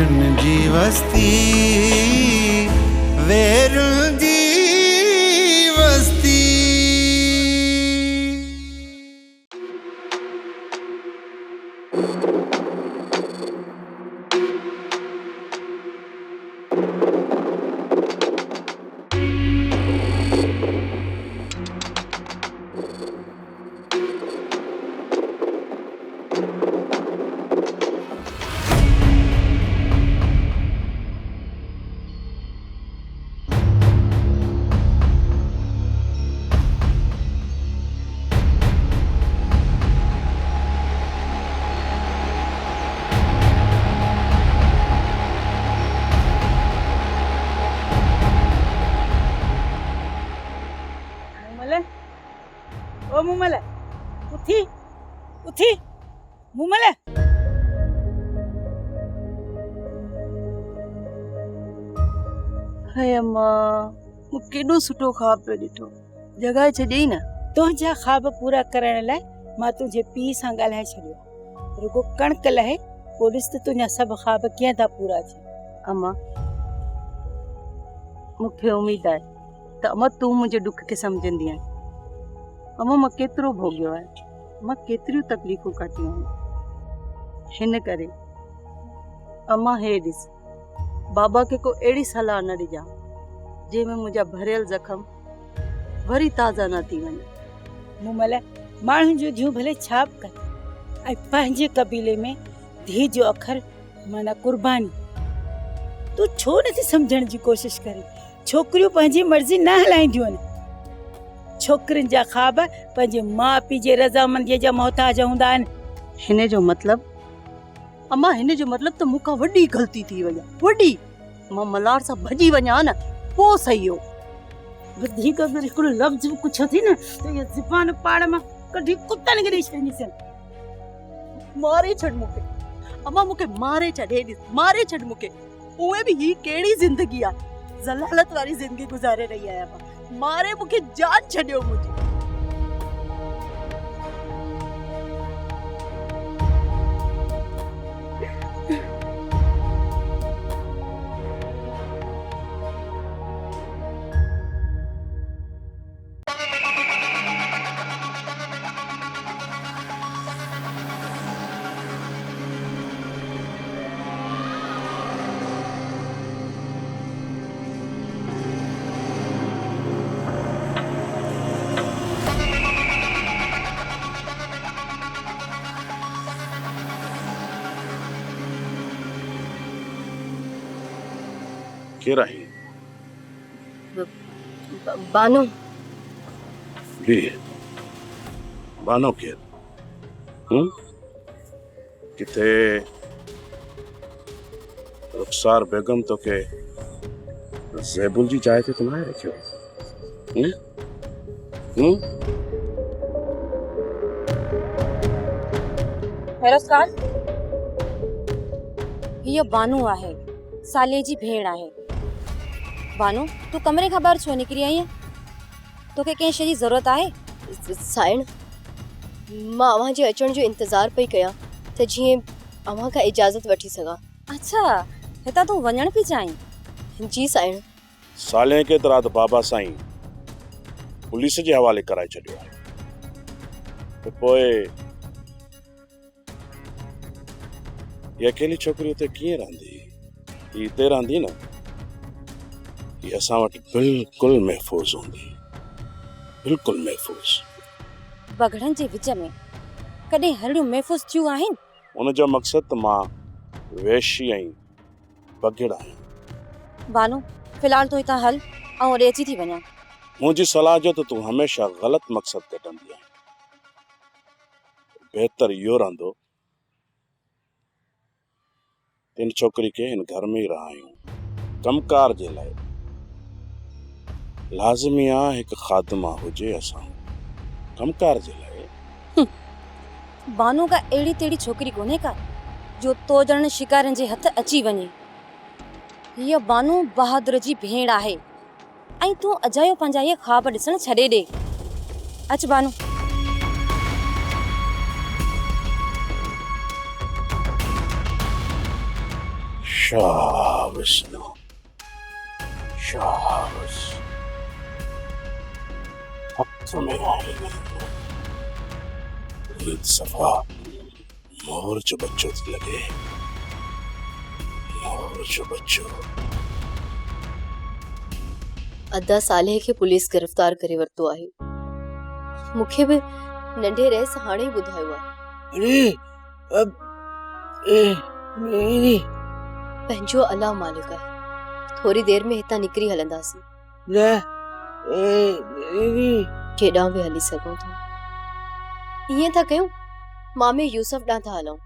वेरुन जी वस्ती, वेरुन जी वस्ती। ओ मुमल उठी उठी मुमल हाय अम्मा मूं केॾो सुठो ख्वाब पियो ॾिठो जॻहि छॾियई न। तुंहिंजा ख्वाब पूरा करण लाइ मां तुंहिंजे पीउ सां ॻाल्हाए छॾियो। रुगो कणिक लहे पोइ ॾिस त तुंहिंजा सभु ख्वाब कीअं था पूरा थियनि। अम्मा मूंखे उमेद आहे त अम्मा तूं मुंहिंजे दुख खे सम्झंदी आहीं। अम्मा मां केतिरो भोॻियो आहे, मां केतिरियूं तकलीफ़ूं काटियूं आहिनि। हिन करे अम्मा हे ॾिस बाबा खे को अहिड़ी सलाह न ॾिजां जंहिंमें मुंहिंजा भरियल ज़ख़म वरी ताज़ा न थी वञे। मुमल माण्हुनि जो जूं भले छा बि कनि, ऐं पंहिंजे कबीले में धी जो अखर माना कुर्बानी। तूं छो नथी सम्झण जी कोशिश करे? छोकिरियूं पंहिंजी मर्ज़ी न हलाईंदियूं आहिनि। छोकिरियुनि जा ख्वाब पंहिंजे माउ पीउ जे रज़ामंदीअ जा मोहताज हूंदा आहिनि। हिन जो मतिलब अम्मा हिन जो मतिलब त मूंखां वॾी ग़लती थी वई आहे, वॾी। मां मल्हार सां भॼी वञा न पोइ सही हो। वधीक अगरि हिकिड़ो लफ़्ज़ बि कुझु थी न त इहा ज़ुबान पाड़ मां कढी कुतनि खे ॾेई छॾींदीसि। मारे छॾ मूंखे अम्मा, मूंखे मारे छॾ। हे ॾिस मारे छॾ मूंखे। उहे बि ही कहिड़ी ज़िंदगी आहे, ज़लालत वारी ज़िंदगी गुज़ारे रही आहियां मां। मारे मूंखे जान छॾियो मुंहिंजी। केर आहे? बानो। जी बानो केर? किथे रुखसार बेगम तो के ज़ैबुल जी जाइ ते तुम्हारे रखियो? हेरोस्कान ये बानू आहे, साले जी भेड़ आहे। बानू तू कमरे खां ॿाहिरि छो निकिरी आई? तोखे कंहिं शइ जी ज़रूरत आहे? साइण मां अव्हां जे अचण जो इंतज़ार पई कयां त जीअं अव्हां खां इजाज़त वठी सघां। अच्छा हितां तूं वञण पई चाहीं? जी साइण। साले के तरात बाबा साईं पुलिस जे हवाले कराए छॾियो आहे। त पोइ ये अकेली छोकिरी उते कीअं रहंदी? ही हिते रहंदी न, ही असां वटि बिल्कुलु महफ़ूज़ हूंदी, बिल्कुलु महफ़ूज़। बगड़नि जे विच में कॾहिं हलियूं महफ़ूज़ थियूं आहिनि? उनजो मक़सद त मां वेशी ऐं बगड़ आहियां। बानू फ़िलहाल तूं हितां हल ऐं अची थी वञा। मुंहिंजी सलाह जो त तूं हमेशह ग़लति मक़सद कढंदी आहीं। बहितर इहो रहंदो तिन छोकिरी के हिन घर में ई रहायूं। कमकार जे लाइ लाज़मी आहे हिकु ख़ादिमा हुजे असां। कमकार जे लाइ बानू का अहिड़ी तेड़ी छोकिरी कोन्हे का जो तो ॼण शिकारनि जे हथ अची वञे। हीअ बानू बहादुर जी भेण आहे ऐं तूं अजायो पंहिंजा इहे ख्वाब ॾिसण छॾे ॾे। अच बानू। शाबाश विष्णु, शाबाश। अब तुम्हें आएगी ईद सफा मोर जो बच्चों से लगे, मोर जो बच्चों। अदा साले खे पुलिस गिरफ्तार करे वरितो आहे। मूंखे बि नंढे रहस हाणे ई ॿुधायो आहे। अरे अब मेरी पंहिंजो अला मालिक आहे। थोरी देर में हितां निकिरी हलंदासीं। ले मेरी केॾां बि हली सघूं था। ईअं था कयूं, मामी यूसुफ ॾांहुं था हलूं।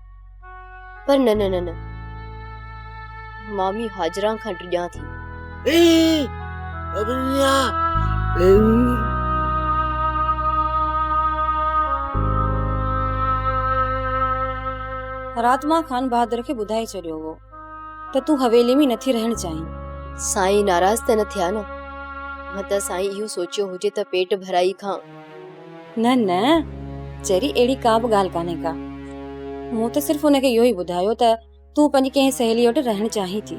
पर न न न न, मामी हाजरा खां डिॼां थी। अबनिया रात मां खान बहादुर खे ॿुधाए छॾियो हो त तूं हवेली में नथी रहण चाहीं। साईं नाराज़ त न थिया न? मत साईं इहो सोचियो हुजे त पेट भराई खां। न न, चरी अहिड़ी का बि ॻाल्हि कान्हे का। मूं त सिर्फ़ु हुनखे इहो ई ॿुधायो त तूं पंहिंजी कंहिं सहेली वटि रहण चाहीं थी।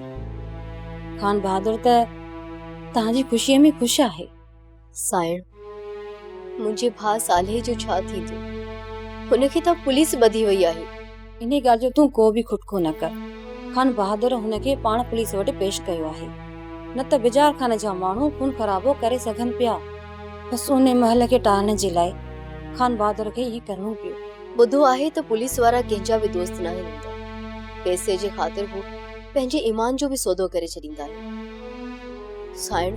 खान बहादुर त तव्हांजी ख़ुशीअ में ख़ुशि आहे। साइण, मुंहिंजे भाउ साले जो छा थींदो? हुनखे त पुलिस ॿधी वई आहे। इन ॻाल्हि जो तूं को बि खुटको न कर। खान बहादुर हुनखे पाण पुलिस वटि पेश कयो आहे, न त बिजार खाने जा माण्हू खून खराबो करे सघनि पिया। बसि उन महल खे टालण जे लाइ खान बहादुर खे इहे करणो पियो। ॿुधो आहे त पुलिस वारा कंहिंजा बि दोस्त न आहिनि। पैसे जे ख़ातिर हू पंहिंजे ईमान जो बि सौदो करे छॾींदा आहिनि। साइण,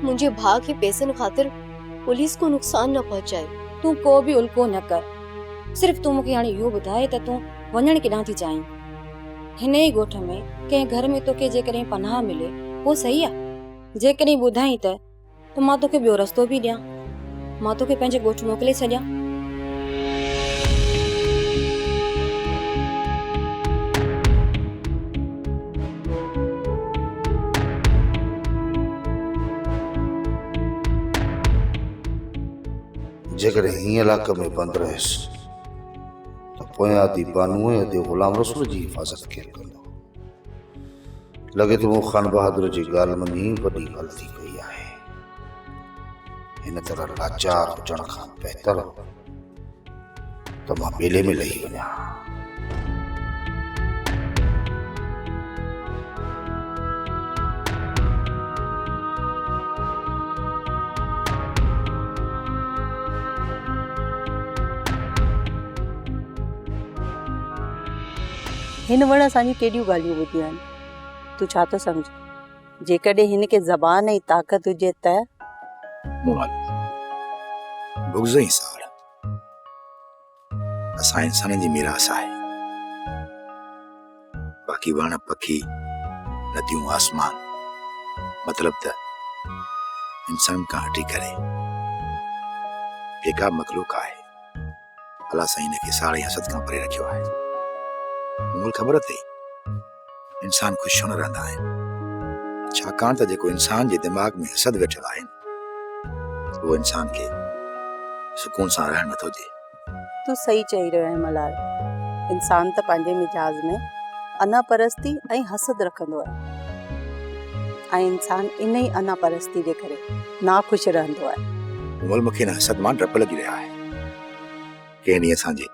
मुंहिंजे भाउ खे पैसनि ख़ातिर पुलिस को नुक़सान न पहुचाए। तूं को बि उल्को न कर। सिर्फ़ तूं मूंखे हाणे इहो ॿुधाए त तूं वञण केॾांहुं थी चाहीं? हिन ई ॻोठ में कंहिं घर में तोखे जेकॾहिं पनाह मिले उहो सही आहे। जेकॾहिं ॿुधाई त मां तोखे ॿियो रस्तो बि ॾियां, मां तोखे पंहिंजे ॻोठ मोकिले छॾियां। जेकॾहिं हिन इलाक़े में बंदि रहेसि त पोयां दी बानूअ ते ग़ुलाम रसूल जी हिफ़ाज़त केरु कंदो? लॻे थो मूं खान बहादुर जी ॻाल्हि में ई वॾी ग़लती कई आहे। हिन तरह लाचार हुजण खां बहितर त मां ॿेले में लही वञा। हिन वण असांजी केॾियूं ॻाल्हियूं ॿुधियूं आहिनि। तूं छा थो सम्झ? जेकॾहिं हिन खे ज़बान जी ताक़त हुजे त बुग़्ज़ ई साड़ असां इंसाननि जी मीरास आहे। बाक़ी वण पखी नदियूं आसमान मतलब त इंसान खां हटी करे जेका मखलूक आहे, अलाह साईं हिनखे साड़े हसद खां परे रखियो आहे। मूंखे ख़बर अथई इंसान ख़ुशि छो न रहंदा आहिनि, छाकाणि त जेको इंसान जे दिमाग़ में हसद वेठल आहे उहो इंसान खे सुकून सां रहण नथो ॾिए। तूं सही चई रहियो आहे मलार। इंसान त पंहिंजे मिजाज में अना परस्ती ऐं हसद रखंदो आहे, ऐं इंसान इन ई अना परस्ती जे करे नाख़ुशि रहंदो आहे। उमल मूंखे हिन हसद मां डपु लॻी रहिया आहे। कंहिं ॾींहुं असांजे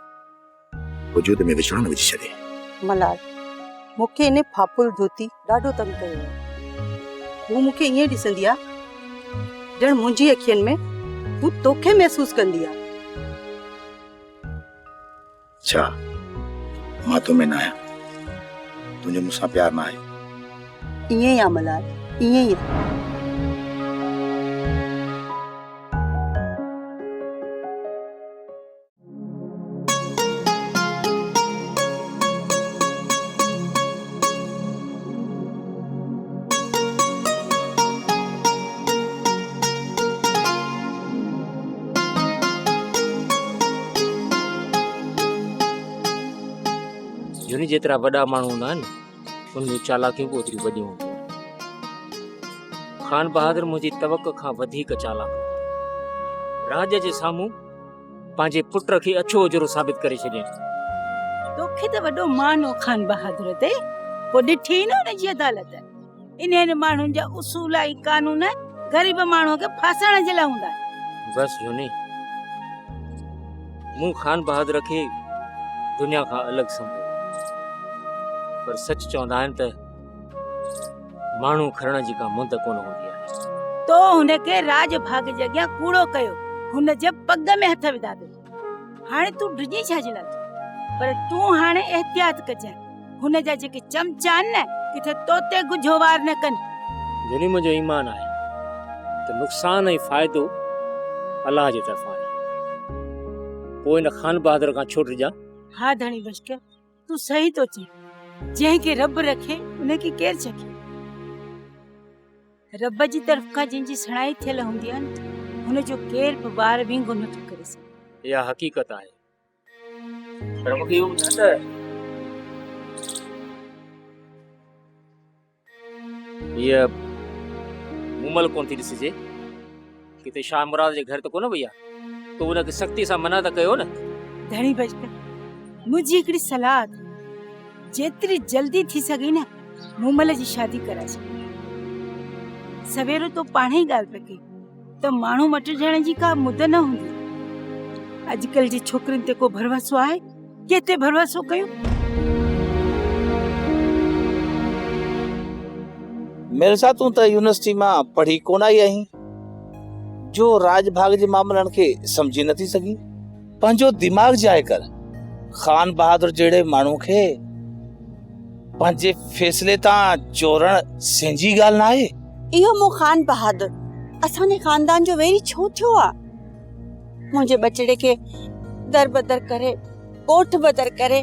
वजूद में विछड़ो न विझी छॾे। मलार, मूंखे इन फापुल धोती ॾाढो तंग कयो आहे। हू मूंखे ईअं ॾिसंदी आहे ॼण मुंहिंजी अखियुनि में हू तोखे महसूसु कंदी आहे। छा मां तो में न आहियां? तुंहिंजो मूंसां प्यार न आहे? ईअं ई आहे मलार, ईअं ई आहे। जुनी जेतिरा वॾा माण्हू हूंदा आहिनि उनजी चालाकियूं बि ओतिरियूं वॾियूं हूंदियूं। खान बहादुर मुंहिंजी तवक़ खां वधीक चालाक, राज जे साम्हूं पंहिंजे पुट खे अछो ओजरो साबित करे छॾियईं। तोखे त वॾो मान हो खान बहादुर ते, पोइ ॾिठी न हुनजी अदालत। इन्हनि माण्हुनि जा उसूल ऐं कानून ग़रीब माण्हूअ खे फासण जे लाइ हूंदा। बस यूनी, मूं खान बहादुर खे दुनिया खां अलॻि सम्झो, पर सच चवंदा आहिनि त माण्हू खणण जी का मुंद कोन हूंदी आहे। तो हुनखे राज भाग जे अॻियां कूड़ो कयो, हुन जे पग में हथ विधा अथई। हाणे तूं डिॼी छा जे लाइ? पर तूं हाणे एहतियात कजांइ, हुन जा जेके चमचा आहिनि न किथे तोते गुझो वार न कनि। यूनी, मुंहिंजो ईमान आहे त नुक़सान ऐं फ़ाइदो अलाह जे तरफ़ां आहे। पोइ हिन खान बहादुर खां छो डिॼां? हा धणी बशकर, तूं सही तो चई। जंहिंखे रब रखे उनखे केरु छके? रब जी तरफ़ खां जंहिंजी सणाई थियल हूंदी आहे न, हुनजो केरु बि ॿार विंगो नथो करे सघे। इहा हक़ीक़त आहे। पर मूंखे इहो ॿुधाए त हीअ मुमल कोन थी ॾिसिजे, किथे शाह मुराद जे घर त कोन वई आहे? तो हुनखे सख़्ती सां मना त कयो न। धणी बशकर, मुंहिंजी हिकिड़ी सलाह अथई, जेतिरी जल्दी थी सघे न मुमल जी शादी कराए छॾ। सवेरो तो पाण ई ॻाल्हि पे कई त माण्हू मटिजण जी का मुद न हूंदी। अॼुकल्ह जी छोकिरियुनि ते को भरोसो आहे? केते भरोसो कयूं? मिर्ज़ा तूं त यूनिवर्सिटी मां पढ़ी कोन आई आहीं जो राज भाग जे मामलनि खे समझी नथी सघी। पंहिंजो दिमाग़ जाए कर। खान बहादुर जहिड़े माण्हू खे पंहिंजे फैसले तां चोरण संहिंजी ॻाल्हि न आहे। इहो मूं खान बहादुर असांजे खानदान जो वेरी छो थियो आहे? मुंहिंजे बचड़े खे दर बदर करे, कोठ बदर करे,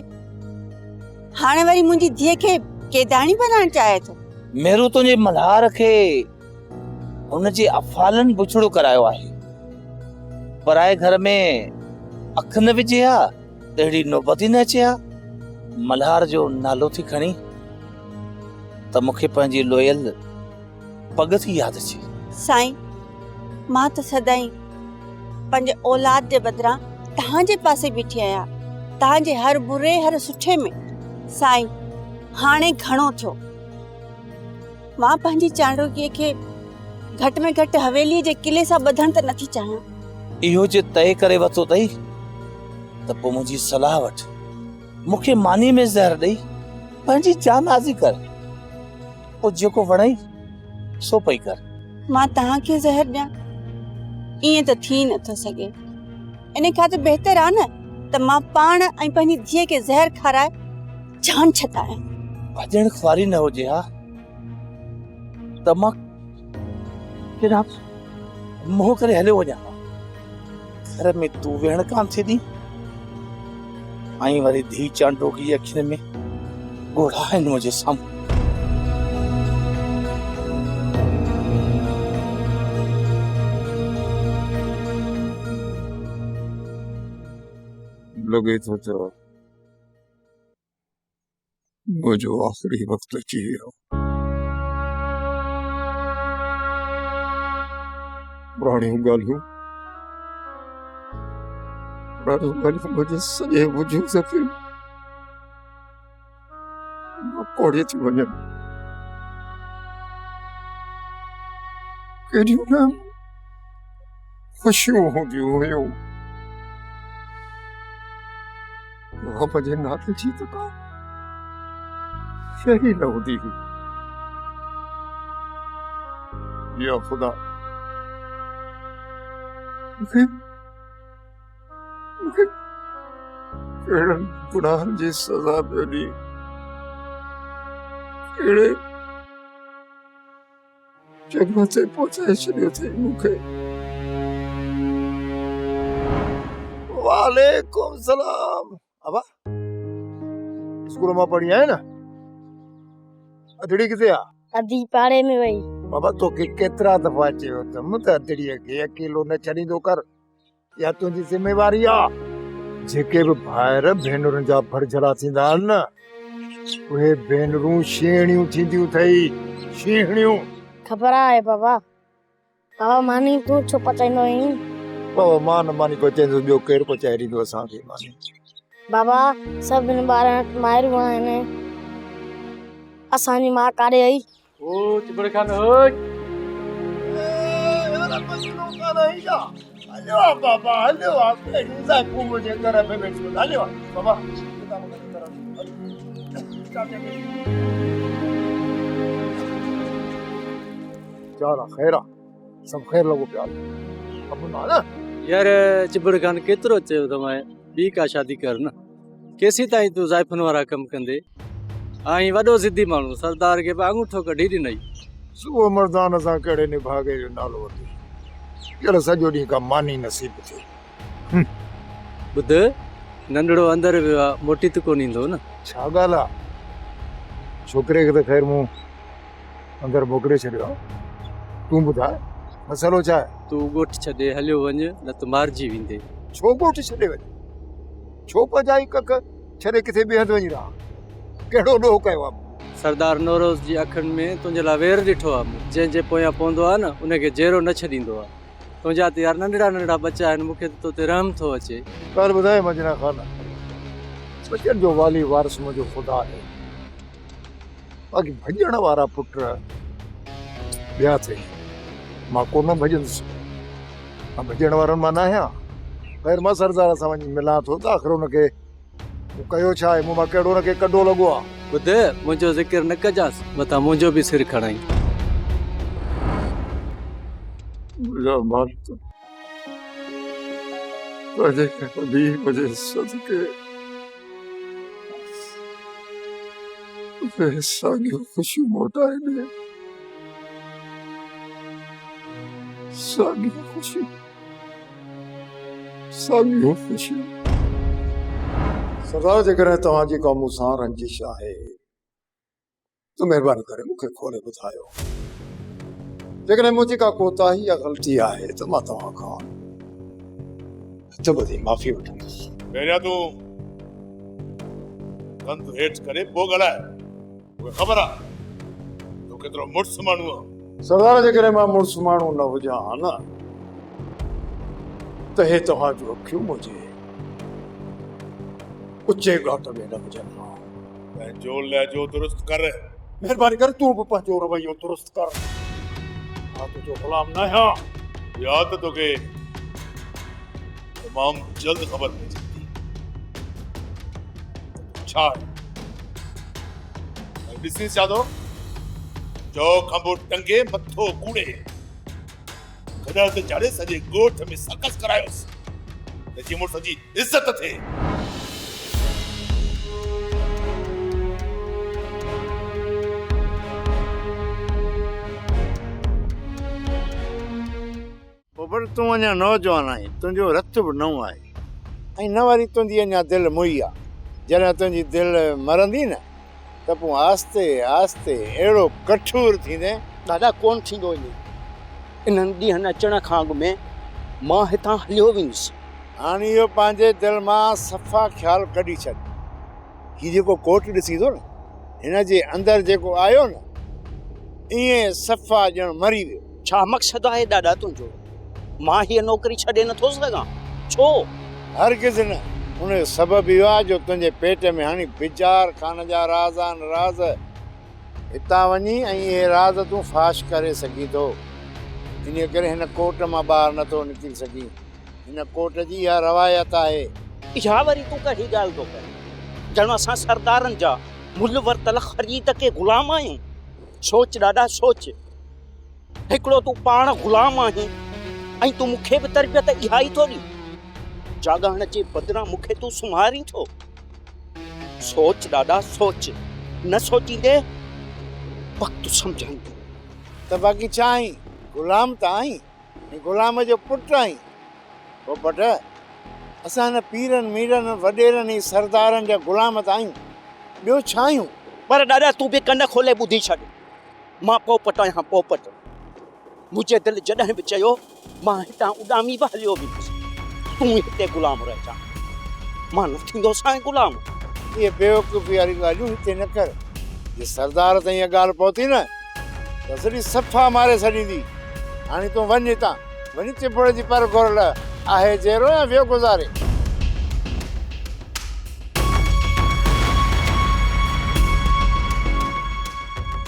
हाणे वरी मुंहिंजी धीअ खे केदाणी बनाइण चाहे थो। मेरू तुंहिंजे मल्हार खे हुनजे अफ़ालन बुछड़ो करायो आहे। पराए घर में अख न विझे हा त अहिड़ी नौबत ई न अचे हा। मल्हार जो नालो थी खणी त मूंखे पंहिंजी लोयल पग थी यादि अचे। साईं, मां त सदाई पंहिंजे औलाद जे बदिरां तव्हांजे पासे बीठी आहियां, तव्हांजे हर बुरे हर सुठे में। साईं, हाणे घणो थियो। मां पंहिंजी चांडोकीअ खे घटि में घटि हवेलीअ जे किले सां ॿधण त नथी चाहियां। इहो जे तय करे वरितो अथई त पोइ मुंहिंजी सलाह वठ। मूंखे मानी में ज़हर ॾेई पंहिंजी जान आज़ी कर। पोइ जेको वणई सो पई कर। मां तव्हांखे ज़हर ॾियां? ईअं त थी नथो सघे। इन खां त बहितर आहे न त मां पाण ऐं पंहिंजी धीअ खे ज़हर खाराए जान छॾायां। भॼण ख्वारी न हुजे हा त मां केॾा मोह करे हलियो वञा। घर में तूं वेहण कान थी ॾी ऐं वरी धी चांडोकी जी अखियुनि में ॻोढ़ा आहिनि मुंहिंजे साम्हूं। लगे तो मुझे आखिरी वक्त अची वियो। पुराणियूं ॻाल्हियूं मुंहिंजे सॼे वजूद खे कोड़े थी वञनि। कहिड़ियूं न ख़ुशियूं हूंदियूं हुयूं। रब जे नाले जी त का शइ न हूंदी हुई। या ख़ुदा, मूंखे कहिड़नि गुनाहनि जी सज़ा पियो ॾी, कहिड़े जॻह ते पहुचाए छॾियो अथई मूंखे। वालेकुम सलाम। अबा स्कूल मां पढ़ी आए न? अदड़ी किथे आ? अदी पाड़े में वई। बाबा तो के केतिरा दफ़ा चयो त मत अदड़ीअ खे अकेलो न छॾींदो कर। या तुंहिंजी ज़िम्मेवारी आ। जेके बि भाइर भेनरुनि जा भरजड़ा थींदा आहिनि न, उहे भेनरूं शीणियूं थींदियूं अथई। शीणियूं ख़बर आहे बाबा। बाबा मानी तूं छो पचाईंदो आहीं? बाबा मां न मानी पचाईंदो, ॿियो केरु पचाए ॾींदो असांखे मानी? बाबा सभिनि ॿारनि माइरूं आहिनि। असांजी मां काॾे आई? ओ चिबड़ खान ओए हलो बाबा हलो आप साकू मुझे घर पे बैठ हलो बाबा चलो खैरा सब खैर लोगो प्यार अब ना यार चिबड़ खान केतिरो चयो तमाए ॿी का शादी कर न केसी ताईं तूं ज़ाइफुनि वारा कमु कंदे आई वॾो सिद्धी माण्हू सरदार खे बि अंगूठो कढी ॾिनई सुबह मर्दान सां कहिड़े निभागे जो नालो वरितो यार सॼो ॾींहुं का मानी नसीब थियो ॿुध नंढड़ो अंदरि वियो आहे मोटी त कोन ईंदो न छा ॻाल्हि आहे छोकिरे खे त ख़ैर मूं अंदरि मोकिले छॾियो आहे तूं ॿुधाए मसालो छा आहे तूं ॻोठु छॾे हलियो वञ न त मारिजी वेंदे छो ॻोठु छॾे वञे छो पजाई कक छॾे किथे ॿिए हंधि वञी रहा कहिड़ो ॾोह कयो आहे सरदार नौरोज़ जी अखियुनि में तुंहिंजे लाइ वेर ॾिठो आहे मूं जंहिंजे पोयां पवंदो आहे न उनखे जहिड़ो न छॾींदो आहे तुंहिंजा त यार नंढड़ा नंढड़ा बच्चा आहिनि मूंखे त तोते रहम थो अचे ॻाल्हि ॿुधाए मजना खान बचनि जो वाली वारस मुंहिंजो ख़ुदा आहे बाक़ी भॼण वारा पुट ॿिया अथई मां कोन भॼंदुसि मां भॼण वारनि मां न आहियां ख़ैर मां सरदार सां वञी मिलां थो त आख़िर हुनखे मूं कयो छा आहे मूं मां कहिड़ो हुनखे कॾो लॻो आहे ॿुध मुंहिंजो ज़िक्र न कजांसि मथां मुंहिंजो बि सिर खणाई मुंहिंजा माल त तुंहिंजे कभी मुंहिंजे सदके साॻियूं ख़ुशियूं मोटाए ॾे साॻियूं ख़ुशियूं सरदार जेकॾहिं तव्हांजी का मूं सां रंजिश आहे त महिरबानी करे मूंखे खोले ॿुधायो जेकॾहिं मुंहिंजी का कोताही या ग़लती आहे त मां तव्हां खां हथ ॿधी माफ़ी वठंदुसि पहिरियां तूं कंध हेठि करे पोइ ॻाल्हाए मूंखे ख़बर आहे तूं केतिरो मुड़ुसु माण्हू आहे सरदार जेकॾहिं मां मुड़ुसु माण्हू न हुजां न त हे तव्हांजो अखियूं मुंहिंजे उचे घाट में न हुजनि हा पंहिंजो लहजो दुरुस्त कर महिरबानी कर तूं बि पंहिंजो रवैयो दुरुस्त कर मां तुंहिंजो ग़ुलाम न आहियां या त तोखे तमामु जल्द ख़बर पइजी छा आहे ॾिसी छा थो जो खंबो टंगे मथो कूड़े गॾा ते चाढ़े सॼे ॻोठ में सर्कस करायोसि तंहिंजी मुड़ुस जी इज़त थिए पर तूं अञा नौजवान आहीं तुंहिंजो रत बि नओं आहे ऐं न वरी तुंहिंजी अञा दिलि मुई आहे जॾहिं तुंहिंजी दिलि मरंदी न त पोइ आस्ते आस्ते अहिड़ो कठोर थींदे दादा कोन थींदो वञे इन्हनि ॾींहंनि अचण खां अॻु में मां हितां हलियो वेंदुसि हाणे इहो पंहिंजे दिलि मां सफ़ा ख़्यालु कढी छॾ हीउ जेको कोट ॾिसी थो न हिन जे अंदरि जेको आयो न ईअं सफ़ा ॼण मरी वियो छा मक़सदु आहे दादा तुंहिंजो मां हीअ नौकरी छॾे नथो सघां छो हरगिज़ न उनजो सबबु इहो आहे जो तुंहिंजे पेट में हाणे बिजार खान जा राज़ आहिनि राज़ हितां वञी ऐं इहे राज़ तूं फाश करे सघीं थो इन करे हिन कोट मां ॿाहिरि नथो निकिरी सघीं हिन कोट जी इहा रवायत आहे इहा वरी तूं कहिड़ी ॻाल्हि थो कर ॼण असां सरदारनि जा मुल वरतल ख़रीद के ग़ुलाम आहियूं सोच ॾाढा सोच हिकिड़ो तूं पाण ग़ुलाम आहीं ऐं तूं मूंखे बि तरबियत इहा ई थो ॾी जाॻण जे बदिरां मूंखे तूं सुम्हारी थो सोच ॾाढा सोच न सोचींदे वक़्तु सम्झंदो त बाक़ी छा आहीं ग़ुलाम त आहीं ऐं ग़ुलाम जो पुटु आहीं पोइ पट असां हिन पीरनि मीरनि वॾेरनि सरदारनि जा ग़ुलाम त आहियूं ॿियो छा आहियूं पर दादा तूं बि कन खोले ॿुधी छॾ मां पोपट आहियां पोपट मुंहिंजे दिलि जॾहिं बि चयो मां हितां उॾामी बि हलियो वेंदुसि तूं हिते ग़ुलाम रहिजां मां न थींदो साईं ग़ुलाम इहे बेवकूफ़ी वारी ॻाल्हियूं हिते न कर जे सरदार ताईं इहा ॻाल्हि पहुती न त सॼी सफ़ा मारे छॾींदी हाणे तूं वञ हितां वञी चिपड़ जी पर घुरल आहे जहिड़ो या वियो गुज़ारे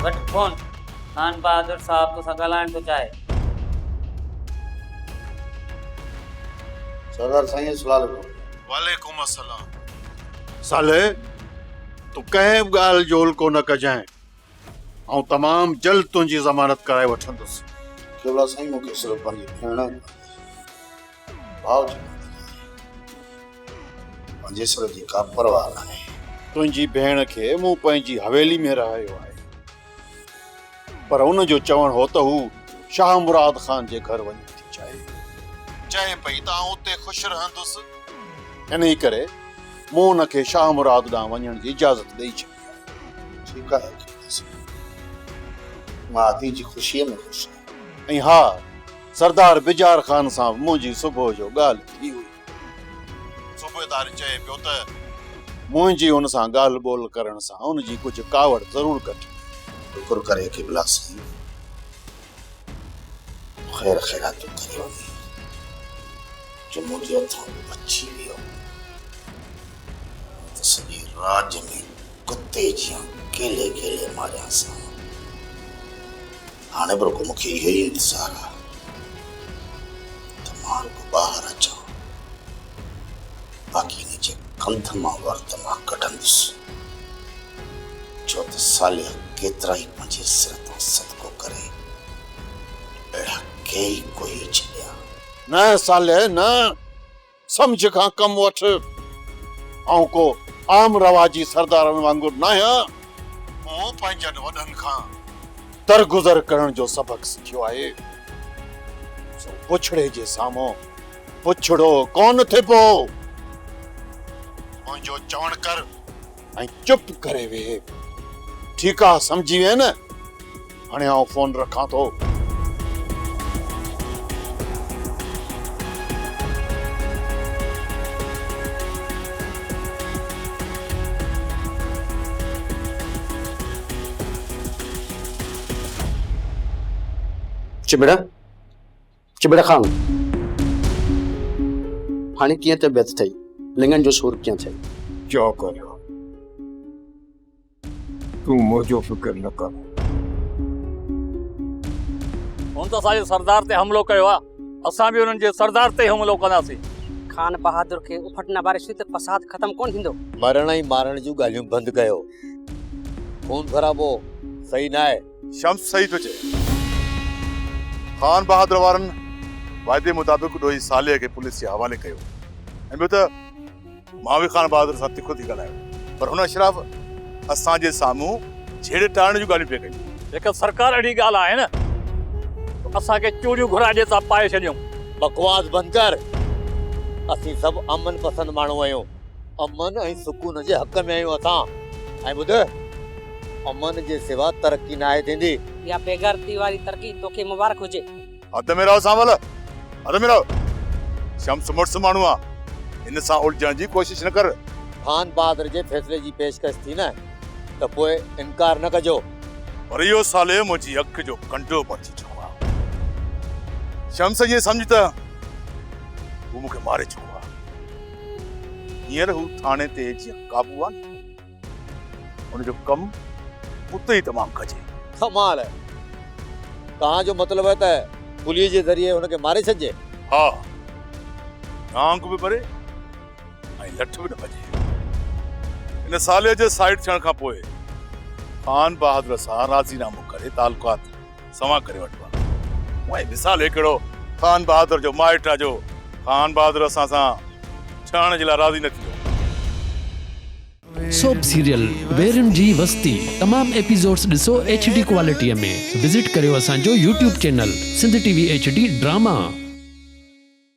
वट फोन खान बहादुर साहब तो ॻाल्हाइण थो चाहे। सरदार साईं अस्सलाम वालेकुम अस्सलाम। साले तू कंहिं बि ॻाल्हि जो उल्को न कजांइ, ऐं तमामु जल्द तुंहिंजी ज़मानत कराए वठंदुसि। केवला साईं मूंखे सिर्फ़ु पंहिंजी भेण भाउ जी पंहिंजे सिर जी का परवाह न आहे। तुंहिंजी भेण खे मूं पंहिंजी हवेली में रहायो आहे, पर हुन जो चवण हो त हू शाह मुराद ख़ान जे घर वञण थी चए पई त आउं उते ख़ुशि रहंदुसि। इन ई करे मूं हुनखे शाह मुराद ॾांहुं वञण जी इजाज़त ॾेई छॾी आहे। ठीकु आहे, मां आदि जी ख़ुशीअ में ख़ुशि आहियां। ऐं हा, सरदार बिजार ख़ान सां मुंहिंजी सुबुह जो ॻाल्हि थी हुई। सूबेदार चए पियो त मुंहिंजी हुन सां ॻाल्हि ॿोल करण सां हुनजी कुझु कावड़ ज़रूरु घटि। शुक्र करे केवला साईं ख़ैर ख़ैरातूं करे वञे जो मुंहिंजे हथां बची वियो त सॼे राज्य में कुते जीअं केले केले मारियांसि। हाणे बि रुको मूंखे इहो ई इंतज़ारु आहे त मां रुको ॿाहिरि अचां, बाक़ी हिन जे कंध मां वर्त मां कढंदुसि, छो त सालिया केतिरा ई पंहिंजे सिर तां सदको करे अहिड़ा कई कोई छॾिया। न साले न, सम्झ खां कम वठ। ऐं को आम रवाजी सरदारनि वांगुरु न आहियां। मूं पंहिंजनि वॾनि खां दरगुज़र करण जो सबक सिखियो आहे। पुछड़े जे साम्हूं पुछड़ो कोन थिबो। मुंहिंजो चवण कर ऐं चुप करे वेह। ठीकु आहे, सम्झी वए न? हाणे आउं फोन रखां थो। चिबड़ा खान हाणे कीअं तबियत अथई? लिंगन जो सूर कीअं अथई? जो करियो तूं मुंहिंजो फिक्र न कर। हुन त असांजे सरदार ते हमिलो कयो आहे, असां बि हुननि जे सरदार ते हमिलो कंदासीं। खान बहादुर खे उफट न बारिश त फसाद ख़त्म कोन थींदो। मरण ऐं मारण जूं ॻाल्हियूं बंदि कयो। खून खराबो सही न आहे। शम्स सही थो चए। खान बहादुर वारनि वाइदे मुताबिक़ ॾोही साले खे पुलिस जे हवाले कयो। ऐं ॿियो त मां बि खान बहादुर सां तिखो थी ॻाल्हायो, पर हुन अशराफ असांजे साम्हूं छेड़े टाड़ण जूं ॻाल्हियूं पिया कयूं। जेका सरकार अहिड़ी ॻाल्हि आहे न, असांखे चूड़ियूं घुराए सां पाए छॾियूं। बकवास बंदि कर। असीं सभु अमन पसंदि माण्हू आहियूं। अमन ऐं सुकून जे हक़ में आहियूं असां। ऐं ॿुध, अमन जे सिवा तरक़ी न आहे थींदी। या बेगरती वारी तरक़ी तोखे मुबारक हुजे। हद में रहो सांवल, हद में रहो। शम्स मुड़स माण्हू आहे, इन सां उलझण जी कोशिश न कर। खान बहादुर जे फैसले जी पेशकश थी न त पोइ इनकार न कजो। पर इहो साले मुंहिंजी अखि जो कंडो पची चुको आहे। शम्स ये सम्झ त हू मूंखे मारे चुको आहे। हींअर हू थाणे ते जीअं काबू आहे, हुनजो कमु उते ई तमामु कजे। कमाल है। तव्हांजो मतिलबु आहे त पुलिस जे ज़रिए हुनखे मारे छॾिजे? हा, नांग बि भरे ऐं लठ बि न भॼे। इन साले जे साइड थियण खां पोइ खान बहादुर सां राज़ीनामो करे तालुकात समा करे वठो। ऐं मिसाल हिकिड़ो खान बहादुर जो माइट जो खान बहादुर असां सां ठहण जे लाइ राज़ी न थियो। सोप सीरियल वेरन जी वस्ती तमाम एपिसोड्स ॾिसो HD क्वालिटीअ में। विज़िट करियो असांजो YouTube channel Sindh TV HD drama.